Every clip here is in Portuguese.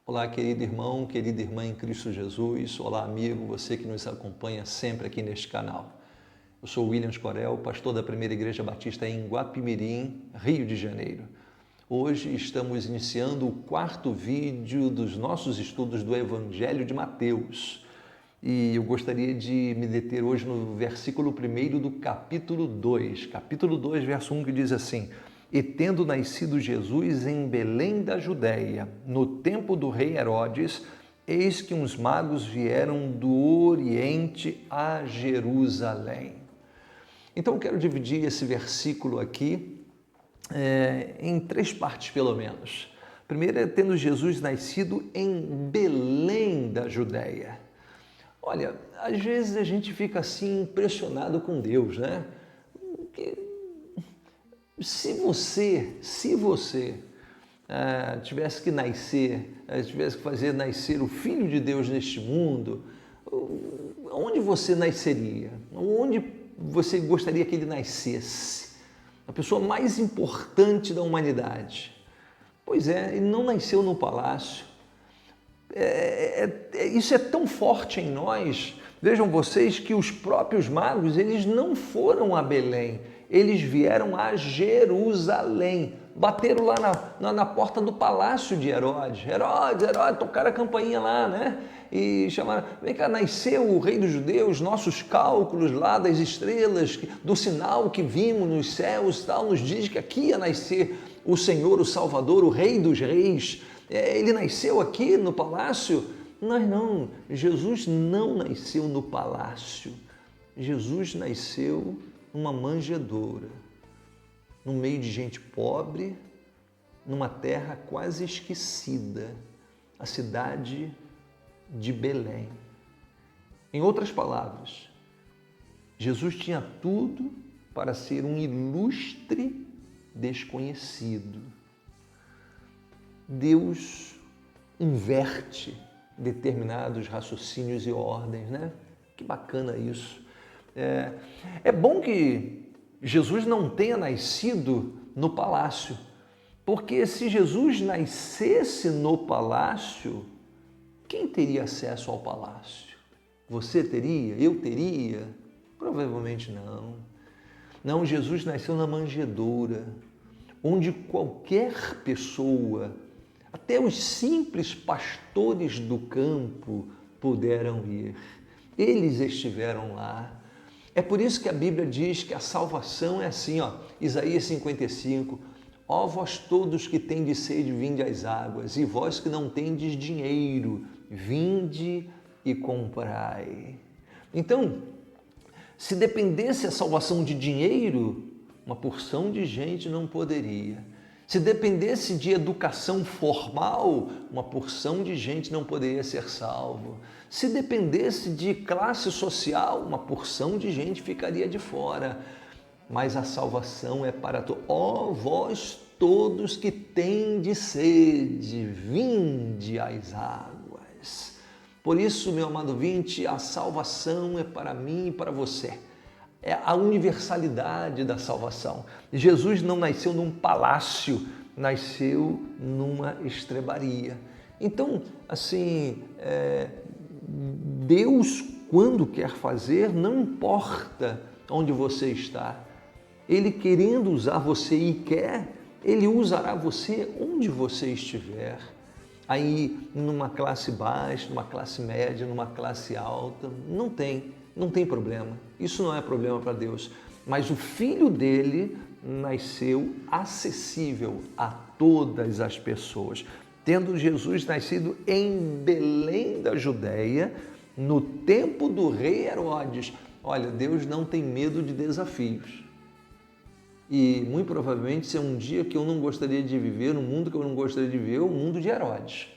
Olá, querido irmão, querida irmã em Cristo Jesus. Olá, amigo, você que nos acompanha sempre aqui neste canal. Eu sou Williams Corel, pastor da Primeira Igreja Batista em Guapimirim, Rio de Janeiro. Hoje estamos iniciando o quarto vídeo dos nossos estudos do Evangelho de Mateus. E eu gostaria de me deter hoje no versículo 1 do capítulo 2. Capítulo 2, verso 1, que diz assim: E tendo nascido Jesus em Belém da Judéia, no tempo do rei Herodes, eis que uns magos vieram do Oriente a Jerusalém. Então eu quero dividir esse versículo aqui em três partes, pelo menos. A primeira é tendo Jesus nascido em Belém da Judéia. Olha, às vezes a gente fica assim impressionado com Deus, né? Porque se você tivesse que nascer, tivesse que fazer nascer o Filho de Deus neste mundo, onde você nasceria? Onde você gostaria que ele nascesse? A pessoa mais importante da humanidade. Pois é, ele não nasceu no palácio. Isso é tão forte em nós. Vejam vocês que os próprios magos, eles não foram a Belém, eles vieram a Jerusalém, bateram lá na porta do palácio de Herodes. Herodes, tocaram a campainha lá, né? E chamaram, vem cá, nasceu o rei dos judeus, nossos cálculos lá das estrelas, do sinal que vimos nos céus, tal, nos diz que aqui ia nascer o Senhor, o Salvador, o Rei dos Reis. Ele nasceu aqui no palácio? Não, Jesus não nasceu no palácio. Jesus nasceu numa manjedoura, no meio de gente pobre, numa terra quase esquecida, a cidade de Belém. Em outras palavras, Jesus tinha tudo para ser um ilustre desconhecido. Deus inverte determinados raciocínios e ordens, né? Que bacana isso. É bom que Jesus não tenha nascido no palácio, porque se Jesus nascesse no palácio, quem teria acesso ao palácio? Você teria? Eu teria? Provavelmente não. Não, Jesus nasceu na manjedoura, onde qualquer pessoa, até os simples pastores do campo, puderam ir. Eles estiveram lá. É por isso que a Bíblia diz que a salvação é assim, Isaías 55, ó vós todos que tendes sede, vinde às águas, e vós que não tendes dinheiro, vinde e comprai. Então, se dependesse a salvação de dinheiro, uma porção de gente não poderia. Se dependesse de educação formal, uma porção de gente não poderia ser salvo. Se dependesse de classe social, uma porção de gente ficaria de fora. Mas a salvação é para todos. Ó vós todos que tendes sede, vinde às águas. Por isso, meu amado ouvinte, a salvação é para mim e para você. É a universalidade da salvação. Jesus não nasceu num palácio, nasceu numa estrebaria. Então, assim, Deus, quando quer fazer, não importa onde você está. Ele querendo usar você e quer, Ele usará você onde você estiver. Aí, numa classe baixa, numa classe média, numa classe alta, não tem problema. Isso não é problema para Deus. Mas o Filho dele nasceu acessível a todas as pessoas. Tendo Jesus nascido em Belém da Judéia, no tempo do rei Herodes. Olha, Deus não tem medo de desafios. E muito provavelmente, se é um dia que eu não gostaria de viver, no mundo que eu não gostaria de viver, o mundo de Herodes.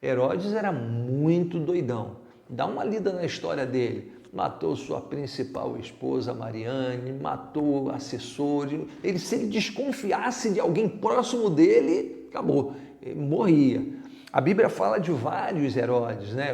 Herodes era muito doidão. Dá uma lida na história dele. Matou sua principal esposa, Mariane, matou o assessor. Se ele desconfiasse de alguém próximo dele, acabou, ele morria. A Bíblia fala de vários Herodes, né?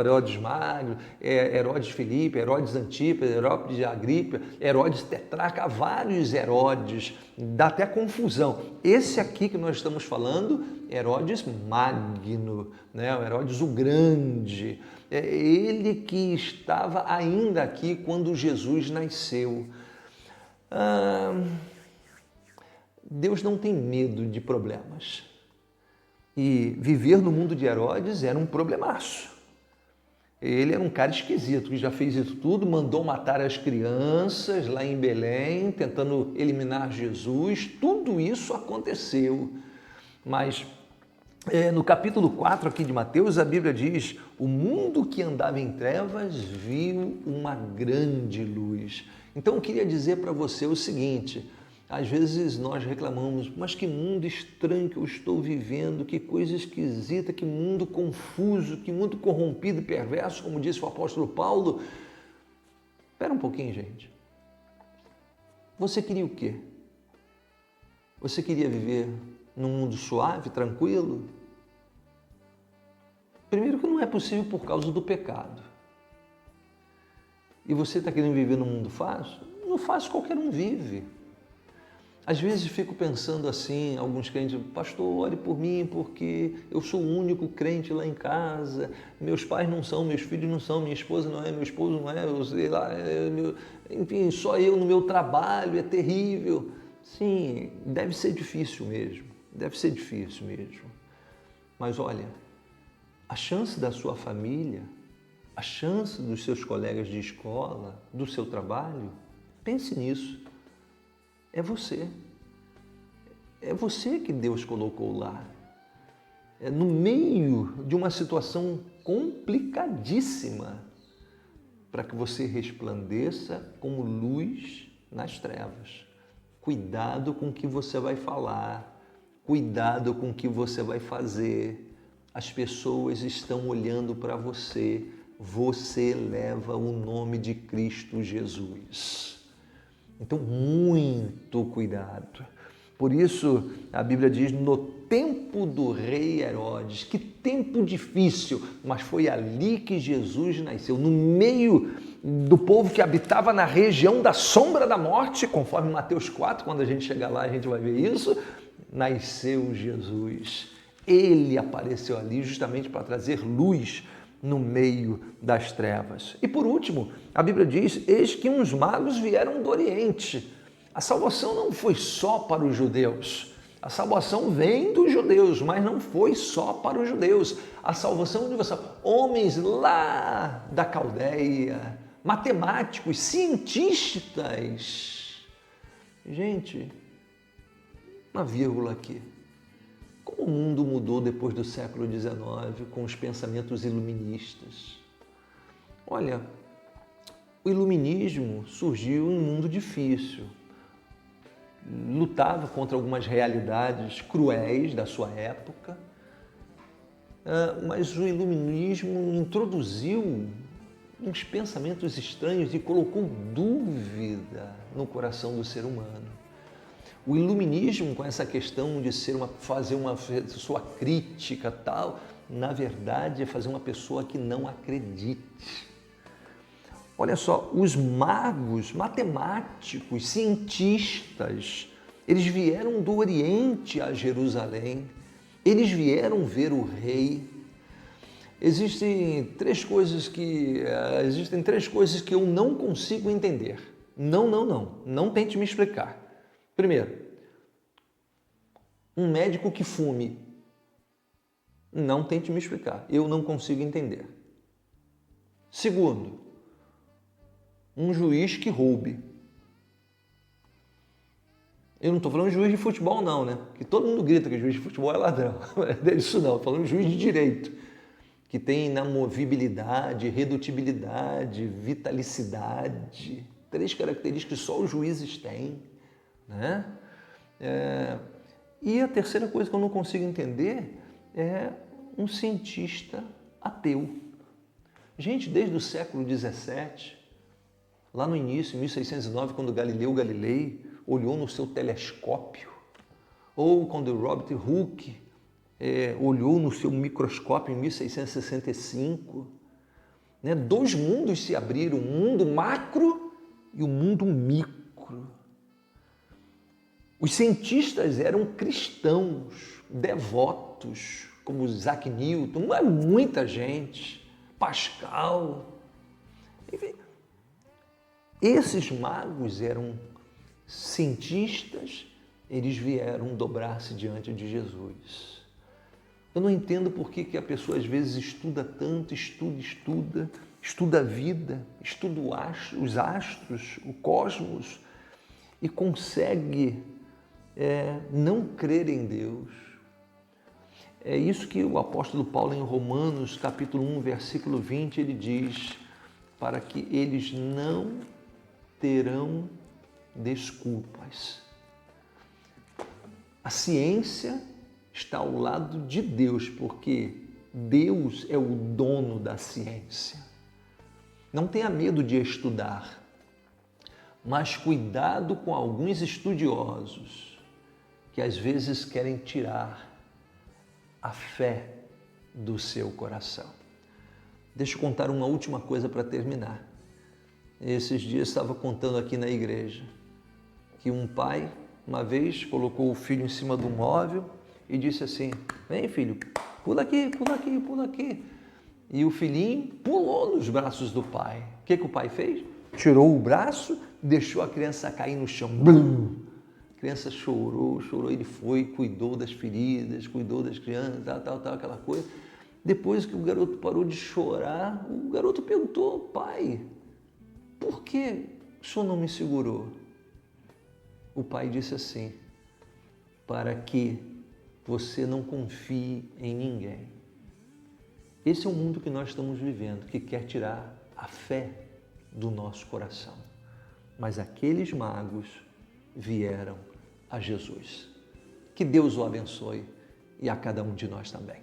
Herodes Magno, Herodes Filipe, Herodes Antipas, Herodes Agripa, Herodes Tetrarca, há vários Herodes, dá até confusão. Esse aqui que nós estamos falando, Herodes Magno, né? O Herodes o Grande, é ele que estava ainda aqui quando Jesus nasceu. Deus não tem medo de problemas. E viver no mundo de Herodes era um problemaço. Ele era um cara esquisito, que já fez isso tudo, mandou matar as crianças lá em Belém, tentando eliminar Jesus. Tudo isso aconteceu. Mas no capítulo 4 aqui de Mateus, a Bíblia diz: o mundo que andava em trevas viu uma grande luz. Então eu queria dizer para você o seguinte: às vezes nós reclamamos, mas que mundo estranho que eu estou vivendo, que coisa esquisita, que mundo confuso, que mundo corrompido e perverso, como disse o apóstolo Paulo. Espera um pouquinho, gente. Você queria o quê? Você queria viver num mundo suave, tranquilo? Primeiro que não é possível por causa do pecado. E você está querendo viver num mundo fácil? Não fácil qualquer um vive. Às vezes fico pensando assim, alguns crentes, pastor, ore por mim porque eu sou o único crente lá em casa, meus pais não são, meus filhos não são, minha esposa não é, meu esposo não é, eu sei lá, enfim, só eu no meu trabalho, é terrível. Sim, deve ser difícil mesmo, Mas olha, a chance da sua família, a chance dos seus colegas de escola, do seu trabalho, pense nisso. É você. É você que Deus colocou lá. É no meio de uma situação complicadíssima para que você resplandeça como luz nas trevas. Cuidado com o que você vai falar. Cuidado com o que você vai fazer. As pessoas estão olhando para você. Você leva o nome de Cristo Jesus. Então, muito cuidado. Por isso, a Bíblia diz, no tempo do rei Herodes, que tempo difícil, mas foi ali que Jesus nasceu, no meio do povo que habitava na região da sombra da morte, conforme Mateus 4, quando a gente chegar lá a gente vai ver isso, nasceu Jesus. Ele apareceu ali justamente para trazer luz no meio das trevas. E por último, a Bíblia diz, eis que uns magos vieram do Oriente. A salvação não foi só para os judeus. A salvação vem dos judeus, mas não foi só para os judeus. A salvação é universal. Homens lá da Caldeia, matemáticos, cientistas. Gente, uma vírgula aqui. Como o mundo mudou depois do século XIX com os pensamentos iluministas? Olha, o iluminismo surgiu em um mundo difícil. Lutava contra algumas realidades cruéis da sua época, mas o iluminismo introduziu uns pensamentos estranhos e colocou dúvida no coração do ser humano. O iluminismo, com essa questão de fazer uma pessoa crítica tal, na verdade é fazer uma pessoa que não acredite. Olha só, os magos, matemáticos, cientistas, eles vieram do Oriente a Jerusalém, eles vieram ver o rei. Existem três coisas que eu não consigo entender. Não tente me explicar. Primeiro, um médico que fume. Não tente me explicar. Eu não consigo entender. Segundo, um juiz que roube. Eu não estou falando de juiz de futebol não, né? Que todo mundo grita que juiz de futebol é ladrão. Não é isso não, estou falando de juiz de direito. Que tem inamovibilidade, redutibilidade, vitalicidade. 3 características que só os juízes têm, né? E a terceira coisa que eu não consigo entender é um cientista ateu. Gente, desde o século XVII, lá no início, em 1609, quando Galileu Galilei olhou no seu telescópio, ou quando Robert Hooke olhou no seu microscópio em 1665, né? Dois mundos se abriram, o mundo macro e o mundo micro. Os cientistas eram cristãos, devotos, como Isaac Newton, não é muita gente, Pascal. Enfim, esses magos eram cientistas, eles vieram dobrar-se diante de Jesus. Eu não entendo por que a pessoa às vezes estuda tanto, estuda a vida, estuda os astros, o cosmos, e consegue não crer em Deus. É isso que o apóstolo Paulo em Romanos, capítulo 1, versículo 20, ele diz, para que eles não terão desculpas. A ciência está ao lado de Deus, porque Deus é o dono da ciência. Não tenha medo de estudar, mas cuidado com alguns estudiosos que às vezes querem tirar a fé do seu coração. Deixa eu contar uma última coisa para terminar. Esses dias estava contando aqui na igreja que um pai, uma vez, colocou o filho em cima do móvel e disse assim: vem filho, pula aqui, pula aqui, pula aqui. E o filhinho pulou nos braços do pai. O que o pai fez? Tirou o braço, deixou a criança cair no chão. Blum! A criança chorou, ele foi, cuidou das feridas, cuidou das crianças, tal, aquela coisa. Depois que o garoto parou de chorar, o garoto perguntou: pai, por que o senhor não me segurou? O pai disse assim: para que você não confie em ninguém. Esse é o mundo que nós estamos vivendo, que quer tirar a fé do nosso coração. Mas aqueles magos vieram a Jesus. Que Deus o abençoe e a cada um de nós também.